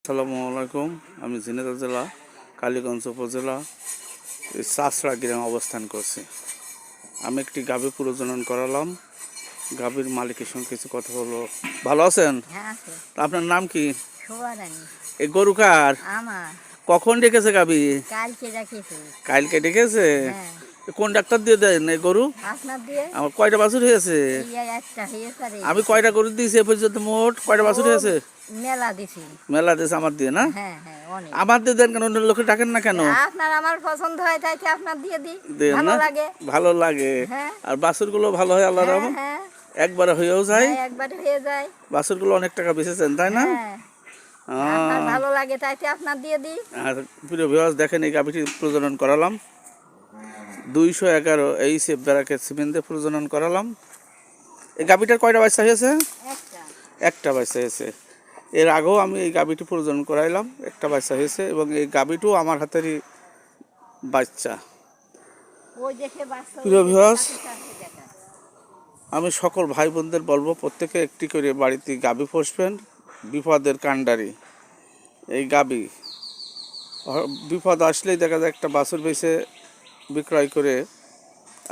আসসালামু আলাইকুম। আমি ঝিনাইদহ জেলা কালীগঞ্জ উপজেলা চাষড়া গ্রামে অবস্থান করছি। আমি একটি গাভী প্রজনন করালাম। গাভীর মালিকের সঙ্গে কিছু কথা বলবো। ভালো আছেন? আপনার নাম কি? এই গরু কার? কখন ডেকেছে গাভী? কালকে ডেকেছে। কোন ডাক্তার দিয়ে দেন এই গরু? আমার কয়টা বাছুর হয়েছে? আমি কয়টা গরু দিয়েছি এ পর্যন্ত? মোট কয়টা বাছুর হয়েছে? মেলা দিয়েছে আমার দিয়ে না? আমার দিয়ে দেন কেন? অন্য লোকে ডাকেন না কেন? আমার পছন্দ হয় তাই আপনার দিয়ে দিই। ভালো লাগে। আর বাছুর গুলো ভালো হয় আল্লাহর রহমতে। একবারে হয়েও যায়। বাছুর গুলো অনেক টাকা বেচেছেন তাই না? ভালো লাগে তাই আপনার দিয়ে দিই। আর প্রিয় ভিউয়ার্স দেখেন, এই গাভীটি প্রজনন করালাম 211 এইচএফ ব্যারাকের সিমেন্ট দিয়ে প্রজনন করালাম। এই গাভীটার কয়টা বাচ্চা হয়েছে? একটা বাচ্চা হয়েছে। এর আগেও আমি এই গাভীটি প্রজনন করাইলাম, একটা বাচ্চা হয়েছে এবং এই গাভীটিও আমার হাতেরই বাচ্চা। প্রিয় ভিউয়ার্স, আমি সকল ভাই বোনদের বলবো প্রত্যেকে একটি করে বাড়িতে গাভী পুষবেন। বিপদের কাণ্ডারি এই গাভী। বিপদ আসলেই দেখা যায় একটা বাছুর বেচে বিক্রয় করে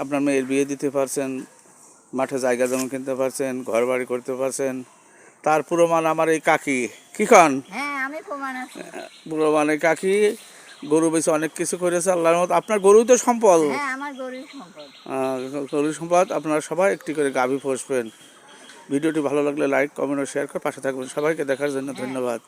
আপনার মেয়ের বিয়ে দিতে পারছেন, মাঠে জায়গা জমি কিনতে পারছেন, ঘর বাড়ি করতে পারছেন। তার প্রমাণ আমার এই কাকি। কি কন? প্রমাণ এই কাকি গরু বেচে অনেক কিছু করেছে আল্লাহর মত। আপনার গরুই তো সম্পদ। গরুর সম্পদ। আপনারা সবাই একটি করে গাভী পুষবেন। ভিডিওটি ভালো লাগলে লাইক, কমেন্ট ও শেয়ার করে পাশে থাকবেন। সবাইকে দেখার জন্য ধন্যবাদ।